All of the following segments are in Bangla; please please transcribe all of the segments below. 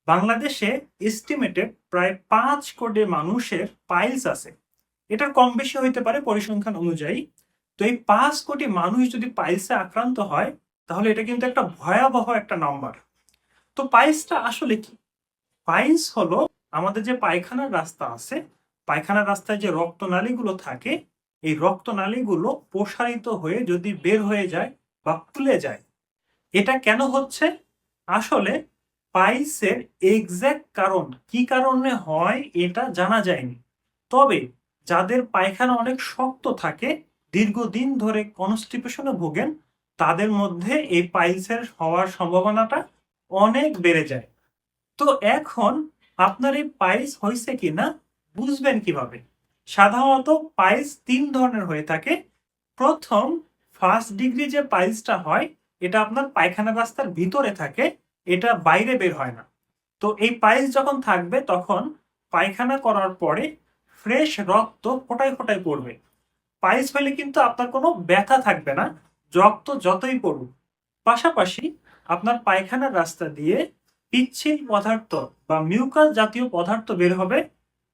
বাংলাদেশে এস্টিমেটেড প্রায় 5 কোটি মানুষের পাইলস আছে। এটার কম বেশি হইতে পারে পরিসংখ্যান অনুযায়ী। তো এই 5 কোটি মানুষ যদি পাইলসে আক্রান্ত হয়, তাহলে এটা কিন্তু একটা ভয়াবহ একটা নাম্বার। তো পাইলসটা আসলে কি? পাইলস হলো আমাদের যে পায়খানার রাস্তা আছে, পায়খানার রাস্তায় যে রক্তনালীগুলো থাকে, এই রক্তনালীগুলো প্রসারিত হয়ে যদি বের হয়ে যায় বা ফুলে যায়। এটা কেন হচ্ছে? আসলে পাইলসের এক্সাক্ট কারণ কি কারণে হয় এটা জানা যায়নি। তবে যাদের পায়খানা অনেক শক্ত থাকে, দীর্ঘদিন ধরে কনস্টিপেশনে ভোগেন, তাদের মধ্যে এই পাইলসের হওয়ার সম্ভাবনাটা অনেক বেড়ে যায়। তো এখন আপনার এই পাইলস হয়েছে কিনা বুঝবেন কিভাবে? সাধারণত পাইলস 3 ধরনের হয়ে থাকে। প্রথম, ফার্স্ট ডিগ্রি যে পাইলসটা হয়, এটা আপনার পায়খানা রাস্তার ভিতরে থাকে, এটা বাইরে বের হয় না। তো এই পাইলস যখন থাকবে তখন পায়খানা করার পরে ফ্রেশ রক্ত ফোঁটায় ফোঁটায় পড়বে। পাইলস হলে কিন্তু আপনার কোনো ব্যথা থাকবে না, রক্ত যতই পড়ুক। পাশাপাশি আপনার পায়খানার রাস্তা দিয়ে পিচ্ছিল পদার্থ বা মিউকাস জাতীয় পদার্থ বের হবে,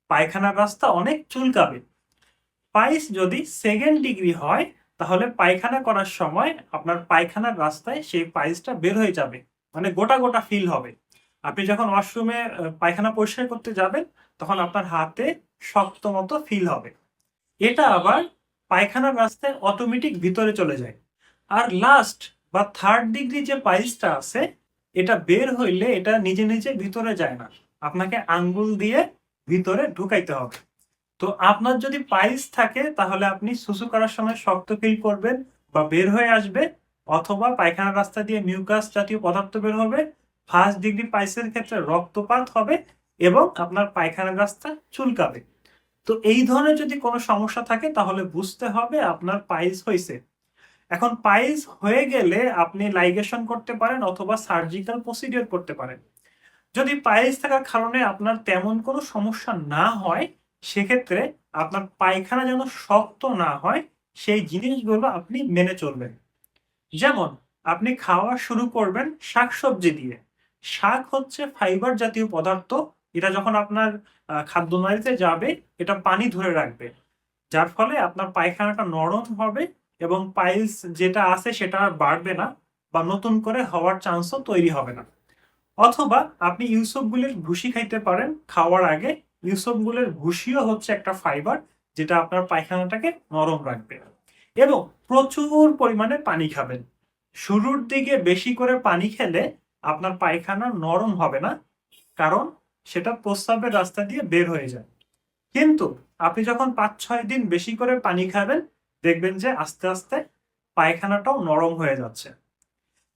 পায়খানার রাস্তা অনেক চুলকাবে। পাইলস যদি সেকেন্ড ডিগ্রি হয়, তাহলে পায়খানা করার সময় আপনার পায়খানার রাস্তায় সেই পাইলসটা বের হয়ে যাবে, মানে গোটা গোটা ফিল হবে। আপনি যখন ওয়াশরুমে পায়খানা পরিষ্কার করতে যাবেন, তখন আপনার হাতে শক্ত মতো ফিল হবে। এটা আবার পায়খানার রাস্তায় অটোমেটিক ভিতরে চলে যায়। আর লাস্ট বা থার্ড ডিগ্রি যে পাইলসটা আছে, এটা বের হইলে এটা নিজে নিজে ভিতরে যায় না, আপনাকে আঙ্গুল দিয়ে ভিতরে ঢুকাইতে হবে। তো আপনার যদি পাইলস থাকে, তাহলে আপনি সুসু করার সময় শক্ত ফিল করবেন বা বের হয়ে আসবে, অথবা পায়খানার রাস্তা দিয়ে মিউকাস জাতীয় পদার্থ বের হবে। ফার্স্ট ডিগ্রি পাইলসের ক্ষেত্রে রক্তপাত হবে এবং আপনার পায়খানার রাস্তা চুলকাবে। তো এই ধরনের যদি কোনো সমস্যা থাকে, তাহলে বুঝতে হবে আপনার পাইলস হয়েছে। এখন পাইলস হয়ে গেলে আপনি লাইগেশন করতে পারেন অথবা সার্জিক্যাল প্রসিডিওর করতে পারেন। যদি পাইলস থাকার কারণে আপনার তেমন কোনো সমস্যা না হয়, সেক্ষেত্রে আপনার পায়খানা যেন শক্ত না হয়, সেই জিনিসগুলো আপনি মেনে চলবেন। যেমন, আপনি খাওয়া শুরু করবেন শাকসবজি দিয়ে। শাক হচ্ছে ফাইবার জাতীয় পদার্থ। এটা যখন আপনার খাদ্যনালীতে যাবে, এটা পানি ধরে রাখবে, যার ফলে আপনার পায়খানাটা নরম হবে এবং পাইলস যেটা আছে সেটা আর বাড়বে না বা নতুন করে হওয়ার চান্সও তৈরি হবে না। অথবা আপনি ইউসুফগুলের ভুসি খাইতে পারেন খাওয়ার আগে। ইউসুফগুলের ভুসিও হচ্ছে একটা ফাইবার, যেটা আপনার পায়খানাটাকে নরম রাখবে। এবং প্রচুর পরিমাণে পানি খাবেন। শুরুর দিকে বেশি করে পানি খেলে আপনার পায়খানা নরম হবে না, কারণ সেটা প্রস্রাবের রাস্তা দিয়ে বের হয়ে যায়। কিন্তু আপনি যখন 5-6 দিন বেশি করে পানি খাবেন, দেখবেন যে আস্তে আস্তে পায়খানাটাও নরম হয়ে যাচ্ছে।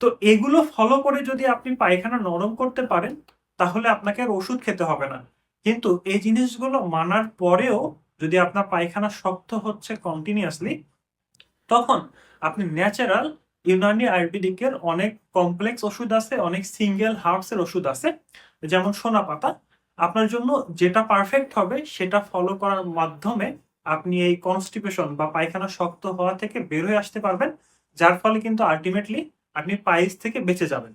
তো এগুলো ফলো করে যদি আপনি পায়খানা নরম করতে পারেন, তাহলে আপনাকে আর ওষুধ খেতে হবে না। কিন্তু এই জিনিসগুলো মানার পরেও যদি আপনার পায়খানা শক্ত হচ্ছে কন্টিনিউয়াসলি, তখন আপনি ন্যাচারাল ইউনানি আয়ুর্বেদিকের অনেক কমপ্লেক্স ওষুধ আছে, অনেক সিঙ্গেল হার্বস এর ওষুধ আছে, যেমন সোনা পাতা। আপনার জন্য যেটা পারফেক্ট হবে সেটা ফলো করার মাধ্যমে আপনি এই কনস্টিপেশন বা পায়খানা শক্ত হওয়া থেকে বের হয়ে আসতে পারবেন, যার ফলে কিন্তু আলটিমেটলি আপনি পাইলস থেকে বেঁচে যাবেন।